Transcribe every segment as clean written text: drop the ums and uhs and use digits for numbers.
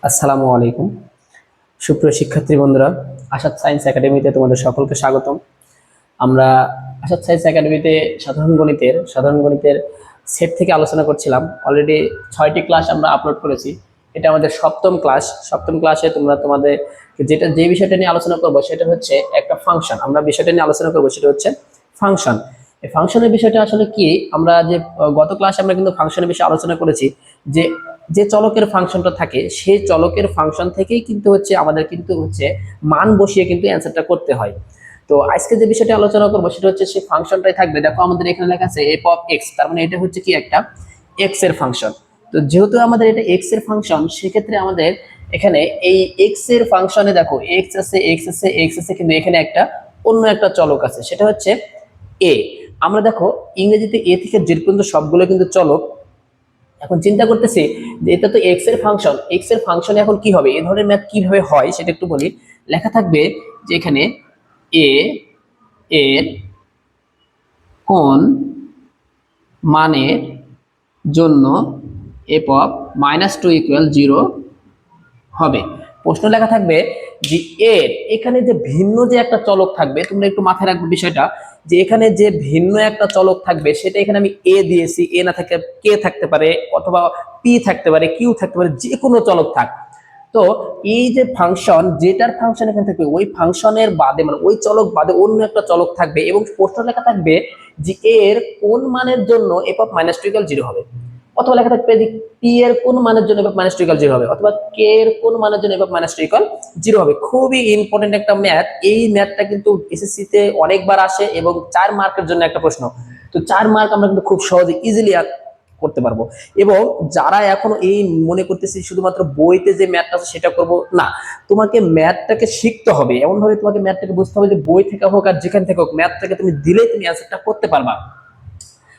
আসসালামু আলাইকুম সুপ্রিয় শিক্ষার্থী বন্ধুরা, আসাদ সায়েন্স একাডেমিতে তোমাদের সকলকে স্বাগতম। আমরা আসাদ সায়েন্স একাডেমিতে সাধারণ গণিতের সেট থেকে আলোচনা করছিলাম। অলরেডি 6টি ক্লাস আমরা আপলোড করেছি। এটা আমাদের সপ্তম ক্লাসে তোমাদের যে বিষয়টা নিয়ে আলোচনা করব সেটা হচ্ছে একটা ফাংশন। আমরা বিষয়টা নিয়ে আলোচনা করব সেটা হচ্ছে ফাংশন। এই ফাংশনের বিষয়টা আসলে কি, আমরা যে গত ক্লাসে আমরা কিন্তু ফাংশনের বিষয়ে আলোচনা করেছি যে যে চলকের ফাংশনটা থাকে সেই চলকের ফাংশন থেকেই কিন্তু হচ্ছে মান বসিয়ে কিন্তু অ্যান্সারটা করতে হয়। তো আজকে যে বিষয়টা আলোচনা করবো সেটা হচ্ছে সেই ফাংশনটাই থাকবে। দেখো আমাদের এখানে লেখা আছে এফ অফ এক্স, তার মানে এটা হচ্ছে কি একটা এক্স এর ফাংশন। তো যেহেতু আমাদের এটা এক্স এর ফাংশন, সেক্ষেত্রে আমাদের এখানে এই এক্স এর ফাংশনে দেখো এক্স আছে, কিন্তু এখানে একটা অন্য একটা চলক আছে, সেটা হচ্ছে এ। আমরা দেখো ইংরেজিতে এ থেকে জেড পর্যন্ত সবগুলো কিন্তু চলক। এখন চিন্তা করতেছি যে এটা তো এক্স এর ফাংশনে এখন কি হবে, এই ধরনের ম্যাথ কিভাবে হয় সেটা একটু বলি। লেখা থাকবে যে এখানে এ এর কোন মানের জন্য এফ অফ -2 = 0 হবে। প্রশ্ন লেখা থাকবে যে এর এখানে যে ভিন্ন যে একটা চলক থাকবে, তোমরা একটু মাথায় রাখবে বিষয়টা, যে এখানে যে ভিন্ন একটা চলক থাকবে সেটা এখানে আমি এ দিয়েছি, এ না থাকে কে থাকতে পারে, অথবা পি থাকতে পারে, কিউ থাকতে পারে, যে কোনো চলক থাক। তো এই যে ফাংশন, যেটার ফাংশন এখানে থাকবে ওই ফাংশনের বাদে, মানে ওই চলক বাদে অন্য একটা চলক থাকবে, এবং প্রশ্ন লেখা থাকবে যে এর কোন মানের জন্য এফ অফ -2 = 0 হবে, অথবা লেখা থাকবে যে পি এর কোন মানের জন্য এফ অফ -2 = 0 হবে, অথবা কে এর কোন মানের জন্য এফ অফ -2 = 0 হবে। খুবই ইম্পর্টেন্ট একটা ম্যাথ। এই ম্যাথটা কিন্তু এসএসসি তে অনেকবার আসে এবং 4 মার্কের জন্য একটা প্রশ্ন। তো 4 মার্ক আমরা কিন্তু খুব সহজে ইজিলি করতে পারবো। এবং যারা এখনো এই মনে করতেছি শুধুমাত্র বইতে যে ম্যাথটা আছে সেটা করব, না, তোমাকে ম্যাথটাকে শিখতে হবে, এমন ভাবে তোমাকে ম্যাথটাকে বুঝতে হবে যে বই থেকে হোক আর যেখান থেকে হোক ম্যাথটাকে তুমি দিলেই তুমি অ্যান্সারটা করতে পারবা।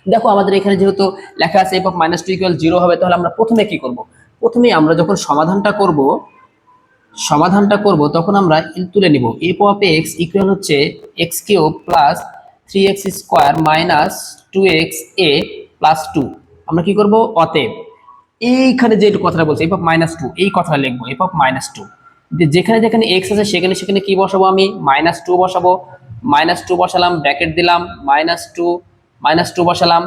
দেখো আমাদের এখানে যেহেতু লেখা আছে এফ অফ -2 = 0 হবে, তাহলে আমরা প্রথমে কি করব, প্রথমে আমরা যখন সমাধানটা করব তখন আমরা তুলে নিব এফ অফ এক্স ইকুয়াল হচ্ছে x³ + 3x² - 2xa + 2। আমরা কি করব, অতএব এইখানে যে কথাটা বলছে এফ অফ -2, এই কথাটা লিখবো এফ অফ -2। যেখানে যেখানে এক্স আছে সেখানে সেখানে কি বসাবো, আমি -2 বসাবো। -2 বসালাম, ব্র্যাকেট দিলাম, -2 বসালাম,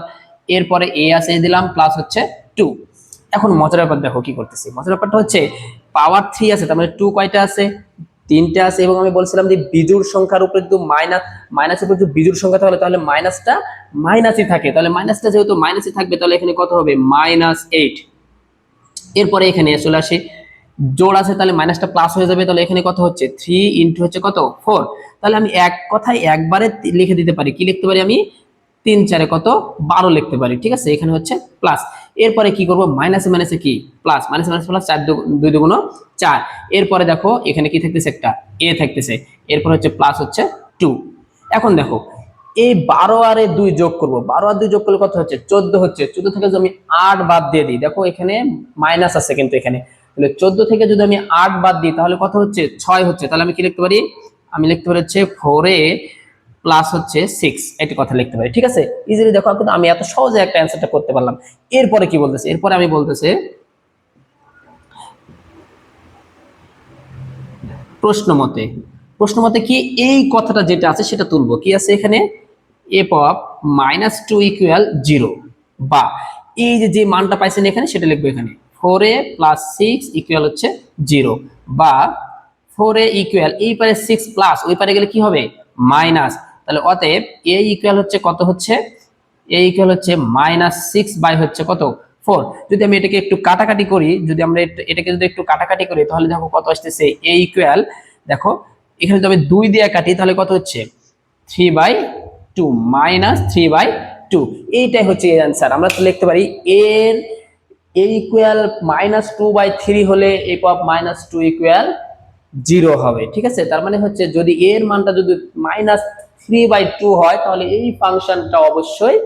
এরপরে এ আছে এ দিলাম, প্লাস হচ্ছে 2। এখন মজার ব্যাপার দেখো কি করতেছি, মজার ব্যাপারটা হচ্ছে পাওয়ার 3 আছে, তার মানে 2 কয়টা আছে, 3টে আছে। এবং আমি বলছিলাম যে বিজোড় সংখ্যার উপরে যদি মাইনাসের উপরে যদি বিজোড় সংখ্যা তাহলে মাইনাসটা মাইনাসই থাকে, তাহলে মাইনাসটা যেহেতু মাইনাসই থাকবে তাহলে এখানে কত হবে, -8। এরপরে এখানে চলে আসি, জোড় আছে তাহলে মাইনাসটা প্লাস হয়ে যাবে, তাহলে এখানে কত হচ্ছে 3 ইন্টু হচ্ছে কত 4। তাহলে আমি এক কথায় একবারে লিখে দিতে পারি, কি লিখতে পারি আমি, 3 4 কত 12 লিখতে পারি, ঠিক আছে। এখানে হচ্ছে প্লাস, এরপরে কি করব, মাইনাসে মাইনাসে কি প্লাস, মাইনাসে মাইনাস প্লাস, 4 2 2 4। এরপরে দেখো এখানে কি থাকতেছে, একটা এ থাকতেছে, এরপর হচ্ছে প্লাস হচ্ছে 2। এখন দেখো এই 12 আর 2 যোগ করব, 12 আর 2 যোগ করলে কত হচ্ছে 14 হচ্ছে। 14 থেকে যদি আমি 8 বাদ দিয়ে দিই, দেখো এখানে মাইনাস আছে কিন্তু এখানে, তাহলে 14 থেকে যদি আমি 8 বাদ দিই তাহলে কত হচ্ছে 6 হচ্ছে। তাহলে আমি কি লিখতে পারি, আমি লিখতে পারি হচ্ছে 4a প্লাস হচ্ছে 6, এটা কথা লিখতে পারি, ঠিক আছে। ইজিলি দেখো কিন্তু আমি এত সহজে একটা অ্যান্সারটা করতে পারলাম। এরপরে কি বলতেছে, এরপরে আমি বলতেছে প্রশ্ন মতে কি এই কথাটা যেটা আছে সেটা তুলবো, কি আছে এখানে, এফ অফ -2 = 0, বা এই যে মানটা পাইছেন এখানে সেটা লিখবো এখানে 4a + 6 = হচ্ছে 0, বা 4a ইকুয়াল এই পারে 6 প্লাস ওই পারে গেলে কি হবে মাইনাস। তাহলে অতএব a ইকুয়াল হচ্ছে কত হচ্ছে, a ইকুয়াল হচ্ছে -6 বাই হচ্ছে কত 4। যদি আমি এটাকে একটু কাটাকাটি করি, যদি আমরা এটাকে যদি একটু কাটাকাটি করি তাহলে দেখো কত আসতেছে, a ইকুয়াল, দেখো এখানে যদি আমি 2 দিয়ে কাটি তাহলে কত হচ্ছে 3/2 -3/2। এইটাই হচ্ছে এর অ্যান্সার। আমরা তো লিখতে পারি এর a ইকুয়াল -2/3 হলে f অফ -2 ইকুয়াল 0 হবে, ঠিক আছে। তার মানে হচ্ছে যদি এর মানটা যদি -3/2 হয় তাহলে এই ফাংশনটা অবশ্যই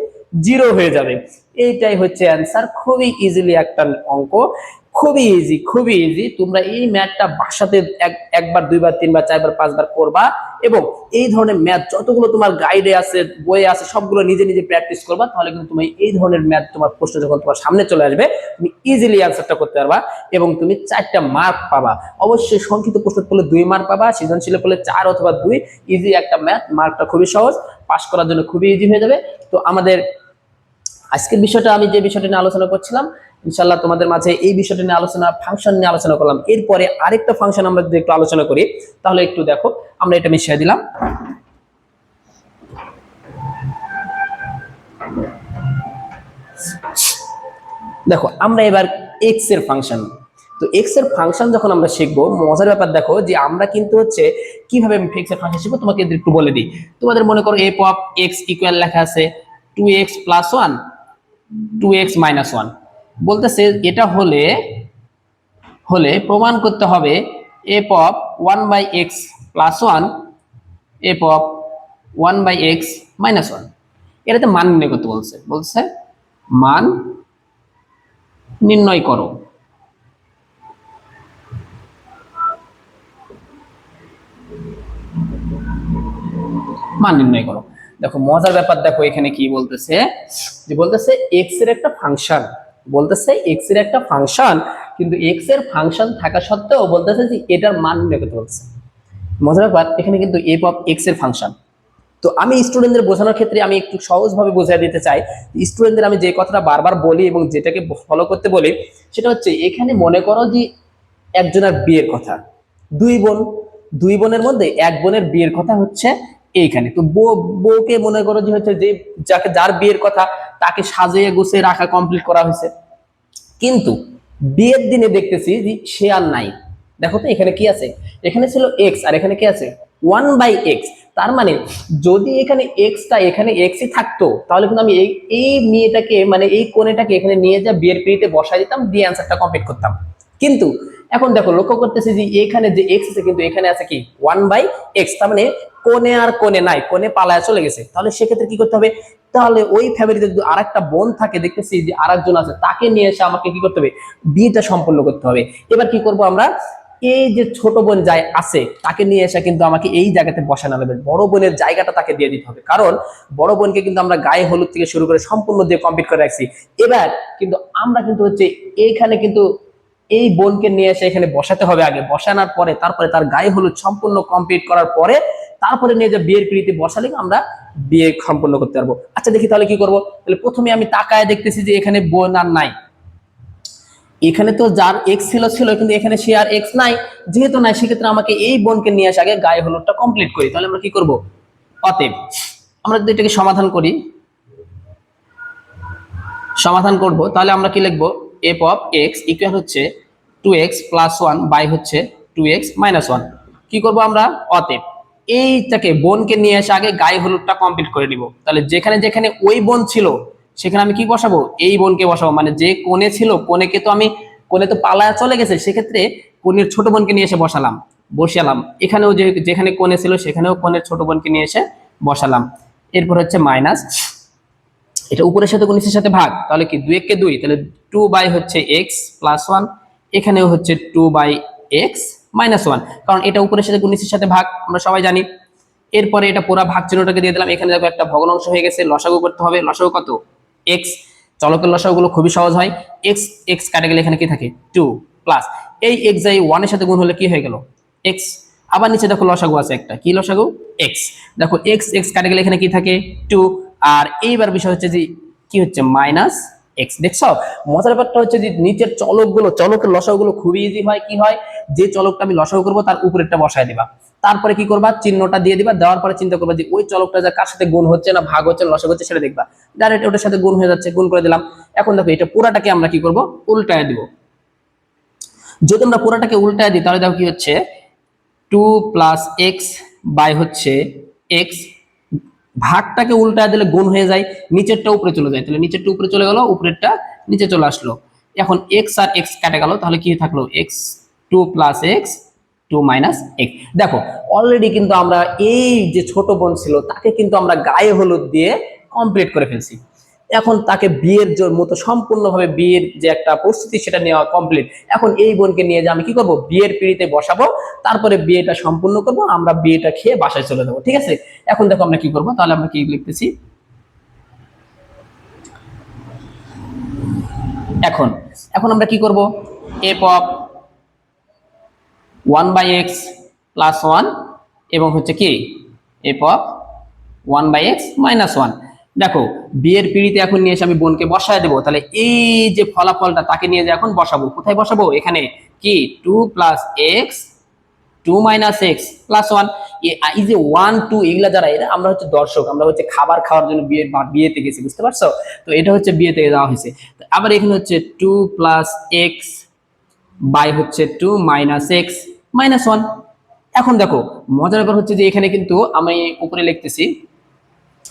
0 হয়ে যাবে। এইটাই হচ্ছে অ্যান্সার। খুবই ইজিলি একটা অঙ্ক, খুবই ইজি, খুবই ইজি। তোমরা এই ম্যাথটা বাসাতে একবার, দুইবার, তিনবার, চারবার, পাঁচবার করবা এবং এই ধরনের ম্যাথ যতগুলো তোমার গাইডে আছে, বইয়ে আছে, সবগুলো নিজে নিজে প্র্যাকটিস করবা। তাহলে কিন্তু তুমি এই ধরনের ম্যাথ, তোমার প্রশ্ন যখন তোমার সামনে চলে আসবে, তুমি ইজিলি অ্যান্সারটা করতে পারবা এবং তুমি 4টা মার্ক পাবা। অবশ্যই সংক্ষিপ্ত প্রশ্ন করলে 2 মার্ক পাবা, সৃজনশীল করলে 4 অথবা 2। ইজি একটা ম্যাথ, মার্কটা খুবই সহজ, পাস করার জন্য খুবই ইজি হয়ে যাবে। তো আমাদের আজকের বিষয়টা, আমি যে বিষয়টা নিয়ে আলোচনা করছিলাম, ইনশাআল্লাহ তোমাদের মাঝে এই বিষয়টা নিয়ে আলোচনা, ফাংশন নিয়ে আলোচনা করলাম। এরপরে আরেকটা ফাংশন আমরা যদি একটু আলোচনা করি, তাহলে একটু দেখো, আমরা এটা মিশিয়ে দিলাম। দেখো আমরা এবার এক্স এর ফাংশন, তো এক্স এর ফাংশন যখন আমরা শিখবো, মজার ব্যাপার দেখো যে আমরা কিন্তু হচ্ছে কিভাবে এক্স এর ফাংশন শিখবো তোমাকে একটু বলে দিই। তোমাদের মনে করো এফ অফ এক্স ইকুয়াল লেখা আছে 2x + 1 2x - 1, বলতেছে এটা হলে হলে প্রমাণ করতে হবে F of 1/x + 1 F of 1/x - 1। এটাতে মান নির্ণয় করতে বলছে, মান নির্ণয় করো। মান নির্ণয় করো। দেখো মজার ব্যাপার, দেখো এখানে কি বলতেছে, যে বলতেছে এক্স এর একটা ফাংশন, কিন্তু এক্স এর ফাংশন থাকা সত্ত্বেও বলতেছে যে এটার মান নির্ণয় করতে বলছে। মজার ব্যাপার, এখানে কিন্তু এফ অফ এক্স এর ফাংশন। তো আমি স্টুডেন্টদের বোঝানোর ক্ষেত্রে আমি একটু সহজভাবে বুঝিয়ে দিতে চাই। স্টুডেন্টদের আমি যে কথাটা বারবার বলি এবং যেটাকে ফলো করতে বলি, সেটা হচ্ছে এখানে মনে করো যে একজনের বিয়ের কথা, দুই বোনের মধ্যে এক বোনের বিয়ের কথা হচ্ছে এইখানে। তো বউকে মনে করো যে হচ্ছে যে যার বিয়ের কথা, তাকে সাজিয়ে গুছিয়ে রাখা কমপ্লিট করা হয়েছে, কিন্তু বিয়ের দিনে দেখতেছি যে সে আর নাই। দেখো তো এখানে কি আছে, এখানে ছিল এক্স আর এখানে কি আছে 1/x। তার মানে যদি এখানে এক্সই থাকতো, তাহলে কিন্তু আমি এই মেয়েটাকে, মানে এই কোণেটাকে এখানে নিয়ে যা বিয়ের পিড়িতে বসাই দিতাম, দিয়ে অ্যান্সারটা কমপ্লিট করতাম। কিন্তু এখন দেখো, লক্ষ্য করতেছি যে এখানে যে এক্স আছে, কিন্তু এখানে আছে কি 1/x। তার মানে কোণে আর কোণে নাই, কোণে পালায় চলে গেছে। তাহলে সেক্ষেত্রে কি করতে হবে, তাহলে ওই ফ্যামিলিতে যদি আরেকটা বোন থাকে, দেখতেছি যে আরেকজন আছে, তাকে নিয়ে এসে আমাকে কি করতে হবে, বিয়েটা সম্পন্ন করতে হবে। এবার কি করব আমরা, এই যে ছোট বোন যাই আছে, তাকে নিয়ে এসে কিন্তু আমাকে এই জায়গাতে বসানো হবে, বড় বোনের জায়গাটা তাকে দিয়ে দিতে হবে। কারণ বড় বোনকে কিন্তু আমরা গায়ে হলুদ থেকে শুরু করে সম্পূর্ণ দিয়ে কমপ্লিট করে রাখছি। এবার কিন্তু আমরা কিন্তু হচ্ছে এইখানে কিন্তু এই বোনকে নিয়ে এসে এখানে বসাতে হবে, আগে বসানোর পরে তারপরে তার গায়ে হলুদ সম্পূর্ণ কমপ্লিট করার পরে তারপরে নিয়ে যে বিয়ের পিড়িতে বসালে আমরা বিয়ে সম্পন্ন করতে পারবো। আচ্ছা দেখি তাহলে কি করব। তাহলে প্রথমে আমি তাকায় দেখতেছি যে এখানে বোন আর নাই, এখানে তো যার এক্স ছিল কিন্তু এখানে সে আর এক্স নাই, যেহেতু নাই সেক্ষেত্রে আমাকে এই বোনকে নিয়ে এসে আগে গায়ে হলুদটা কমপ্লিট করি। তাহলে আমরা কি করব, অতএব আমরা যদি এটাকে সমাধান করব, তাহলে আমরা কি লিখবো, এফ অফ এক্স ইকুয়াল হচ্ছে 2x + 1 বাই হচ্ছে 2x - 1। কি করব আমরা, অতএব এইটাকে বোনকে নিয়ে এসে আগে গায়ে হলুদটা কমপ্লিট করে নিব। তাহলে যেখানে যেখানে ওই বোন ছিল সেখানে আমি কি বসাবো, এই বোনকে বসাবো। মানে যে কোণে ছিল, কোণে তো পালায়া চলে গেছে, সেক্ষেত্রে কোণের ছোট বোনকে নিয়ে এসে বসালাম। এখানেও যেখানে কোণে ছিল সেখানেও কোণের ছোট বোনকে নিয়ে এসে বসালাম। এরপর হচ্ছে মাইনাস, এটা উপরের সাথে নিচের সাথে ভাগ, তাহলে কি 2 কে 2, তাহলে 2 বাই হচ্ছে x + 1, এখানেও হচ্ছে 2/x - 1, কারণ এটা উপরের সাথে নিচের সাথে ভাগ, আমরা সবাই জানি। এরপরে এটা পুরো ভাগ চিহ্নটাকে দিয়ে দিলাম, এখানে দেখো একটা ভগ্নাংশ হয়ে গেছে, লসাগু করতে হবে। লসাগু কত, x, চলকের লসাগুগুলো খুবই সহজ হয়। x কাটে গেলে এখানে কি থাকে 2 প্লাস এই x যাই 1 এর সাথে গুণ হলে কি হয়ে গেল x। আবার নিচে দেখো লসাগু আছে একটা, কি লসাগু, x। দেখো x কাটে গেলে এখানে কি থাকে 2। আর এইবার বিষয় হচ্ছে যে কি হচ্ছে -x। দেখছো মজার ব্যাপারটা হচ্ছে যে নিচের চলকের লসাগুগুলো খুবই ইজি হয়। কি হয়, যে চলকটা আমি লসাগু করব তার উপরেরটা বসায় দিবা, তারপরে কি করবা, চিহ্নটা দিয়ে দিবা, দেওয়ার পরে চিন্তা করবা যে ওই চলকটা যা কার সাথে গুণ হচ্ছে না ভাগ হচ্ছে লসাগু হচ্ছে সেটা দেখবা, ডাইরেক্ট ওটার সাথে গুণ হয়ে যাচ্ছে, গুণ করে দিলাম। এখন দেখো এটা পুরাটাকে আমরা কি করব, উল্টায় দিব। যদি আমরা পুরাটাকে উল্টায় দিই তাহলে দেখো কি হচ্ছে 2 + x বাই হচ্ছে x, ভাগটাকে উল্টায় দিলে গুণ হয়ে যায়, নিচেরটা উপরে চলে যায়, তাহলে নিচেরটা উপরে চলে গেল, উপরেরটা নিচে চলে আসলো। এখন x আর x কাটে গেল, তাহলে কি থাকলো x 2 + x 2 - x। দেখো অলরেডি কিন্তু আমরা এই যে ছোট বোন ছিল তাকে কিন্তু আমরা গায়ে হলুদ দিয়ে কমপ্লিট করে ফেলছি। এখন তাকে বিয়ের মতো সম্পূর্ণভাবে বিয়ের যে একটা প্রস্তুতি সেটা নেওয়া কমপ্লিট। এখন এই বোনকে নিয়ে যে আমি কি করব, বিয়ের পিঁড়িতে বসাবো, তারপরে বিয়েটা সম্পূর্ণ করব, আমরা বিয়েটা খেয়ে বাসায় চলে যাবো। ঠিক আছে, এখন দেখো আমরা কি করব, তাহলে আমরা কি লিখতেছি, এখন এখন আমরা কি করব, এফ অফ 1/x প্লাস 1 এবং হচ্ছে কি এফ অফ 1/x মাইনাস 1। দেখো বিয়ের পিঁড়িতে এখন নিয়ে এসে আমি বোনকে বসায় দেবো, তাহলে এই যে ফলাফলটা তাকে নিয়ে যে এখন বসাবো, কোথায় বসাবো, এখানে কি 2 + x 2 - x প্লাস 1। এই যে 1 2 এগুলা যারা, এরা আমরা হচ্ছে দর্শক, আমরা হচ্ছে খাবার খাওয়ার জন্য বিয়েতে গেছি, বুঝতে পারছো? তো এটা হচ্ছে বিয়েতে যাওয়া হয়েছে। আবার এখানে হচ্ছে 2 + x বাই হচ্ছে 2 - x মাইনাস 1। এখন দেখো মজার ব্যাপার হচ্ছে যে এখানে কিন্তু আমি উপরে লিখতেছি,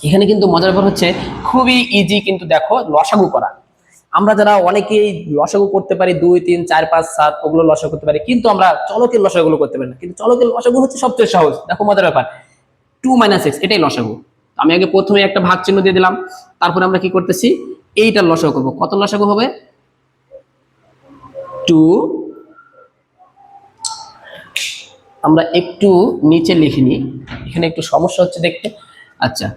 এখানে কিন্তু মজার ব্যাপার হচ্ছে খুবই ইজি কিন্তু দেখো লসাগু করা। আমরা যারা অনেকেই লসাগু করতে পারি 2 3 4 5 7, ওগুলো লসাগু করতে পারি, কিন্তু আমরা চলকের লসাগুলো করতে পারি না। কিন্তু চলকের লসাগু হচ্ছে সবচেয়ে সহজ। দেখো মজার ব্যাপার, 2 - x এটাই লসাগু। আমি আগে প্রথমে একটা ভাগ চিহ্ন দিয়ে দিলাম, তারপরে আমরা কি করতেছি, এইটার লসাগু করবো। কত লসাগু হবে, 2, আমরা একটু নিচে লিখিনি, এখানে একটু সমস্যা হচ্ছে দেখতে। আচ্ছা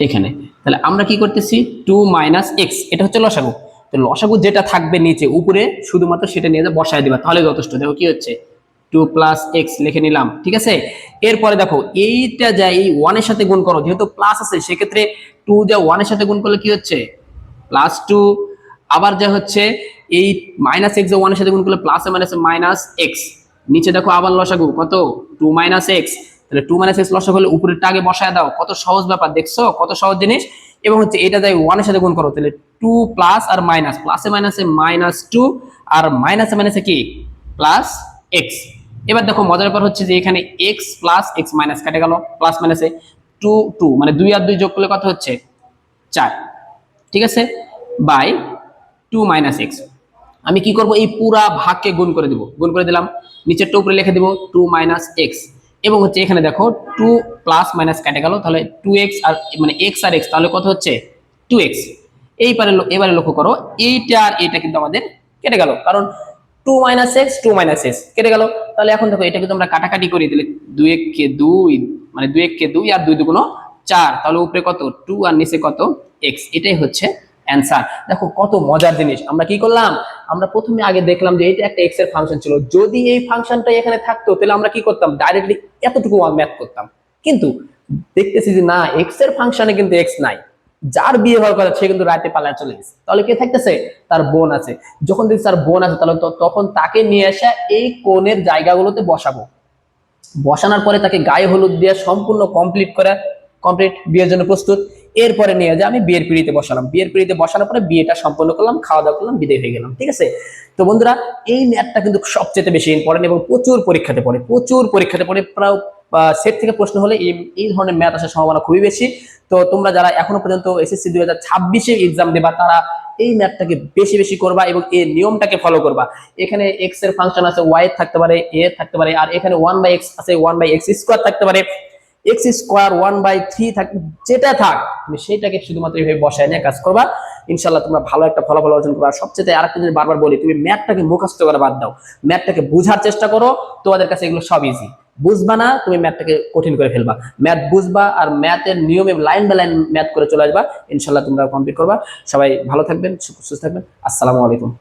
এখানে তাহলে আমরা কি করতেছি, 2 - x, এটা হচ্ছে লসাগু। তো লসাগু যেটা থাকবে নিচে, উপরে শুধুমাত্র সেটা নিয়ে বসায় দিবা, তাহলে যথেষ্ট। দেখো কি হচ্ছে, 2 + x লিখে নিলাম। ঠিক আছে, এরপরে দেখো এইটা যা এই 1 এর সাথে গুণ করো, যেহেতু প্লাস আছে সেক্ষেত্রে 2 যা 1 এর সাথে গুণ করলে কি হচ্ছে, +2। আবার যা হচ্ছে এই -x যা 1 এর সাথে গুণ করলে প্লাস -x। নিচে দেখো আবার লসাগু কত, 2 - x। তাহলে 2 - x লসাগু হলে উপরেরটা আগে বসায় দাও, কত সহজ ব্যাপার, দেখছো কত সহজ জিনিস। এবং হচ্ছে এটা যাই 1 এর সাথে গুণ করো, তাহলে 2 প্লাস আর মাইনাস, প্লাসে মাইনাসে -2 আর মাইনাসে মাইনাসে কি +x। এবার দেখো মজার ব্যাপার হচ্ছে যে এখানে x + x মাইনাস কেটে গেল, প্লাস মাইনাসে 2 2 মানে 2 আর 2 যোগ করলে কত হচ্ছে 4। ঠিক আছে, বাই 2 - x। আমি কি করব, এই পুরা ভাগকে গুণ করে দিব, গুণ করে দিলাম, নিচেরটা উপরে লিখে দিব 2 - x। এবং হচ্ছে এখানে দেখো 2 প্লাস মাইনাস কেটে গেল, তাহলে 2x আর মানে x আর x, তাহলে কত হচ্ছে 2x। এবারে লক্ষ্য করো এইটা আর এটা কিন্তু আমাদের কেটে গেল, কারণ 2 - x 2 - x কেটে গেল। তাহলে এখন দেখো এটা কিন্তু আমরা কাটাকাটি করি, দিলে 2 1 কে 2 মানে 2 1 কে 2 আর 2 2 4, তাহলে উপরে কত 2 আর নিচে কত x। এটাই হচ্ছে অ্যান্সার। দেখো কত মজার জিনিস। আমরা কি করলাম, আমরা প্রথমে আগে দেখলাম যে এটা একটা এক্স এর ফাংশন ছিল, যদি এই ফাংশনটা এখানে থাকতো তাহলে আমরা কি করতাম, ডাইরেক্টলি এতটুকু ম্যাথ করতাম। কিন্তু দেখতেছি যে না, এক্স এর ফাংশনে কিন্তু এক্স নাই, যার বিয়ে হওয়ার কথা সে কিন্তু রাতে পালায় চলে গেছে, তাহলে কে থাকতেছে, তার বোন আছে। যখন দেখছি তার বোন আছে, তাহলে তখন তাকে নিয়ে এসে এই কোণের জায়গাগুলোতে বসাবো, বসানোর পরে তাকে গায়ে হলুদ দিয়ে সম্পূর্ণ কমপ্লিট বিয়ের জন্য প্রস্তুত। এরপরে নিয়ে যে আমি বিয়ের পিঁড়িতে বসালাম, বিয়ের পিঁড়িতে বসানোর পরে বিয়েটা সম্পন্ন করলাম, খাওয়া দাওয়া করলাম, বিদায় হয়ে গেলাম। ঠিক আছে, তো বন্ধুরা এই ম্যাথটা কিন্তু সবচেয়ে বেশি ইম্পর্টেন্ট এবং প্রচুর পরীক্ষাতে পড়ে প্রায় সেট থেকে প্রশ্ন হলে এই ধরনের ম্যাথ আসার সম্ভাবনা খুবই বেশি। তো তোমরা যারা এখনো পর্যন্ত এসএসসি 2026 এক্সাম দেবা, তারা এই ম্যাথটাকে বেশি বেশি করবা এবং এই নিয়মটাকে ফলো করবা। এখানে এক্স এর ফাংশন আছে, ওয়াই এর থাকতে পারে, এ এর থাকতে পারে, আর এখানে 1/x আছে, 1/x² থাকতে পারে, x² 1/3 থাক, যেটা থাক তুমি সেটাকে শুধুমাত্র এইভাবে বসায় নিয়ে কাজ করবা। ইনশাআল্লাহ তোমরা ভালো একটা ফলাফল অর্জন করবা। সবচেয়ে আরেকটা জিনিস বারবার বলি, তুমি ম্যাথটাকে মুখস্থ করে বাদ দাও, ম্যাথটাকে বোঝার চেষ্টা করো। তোমাদের কাছে এগুলো সব ইজি, বুঝবা না তুমি ম্যাথটাকে কঠিন করে ফেলবা। ম্যাথ বুঝবা আর ম্যাথের নিয়মে লাইন বাই লাইন ম্যাথ করে চলে আসবা, ইনশাআল্লাহ তোমরা কমপ্লিট করবা। সবাই ভালো থাকবেন, সুস্থ থাকবেন। আসসালামু আলাইকুম।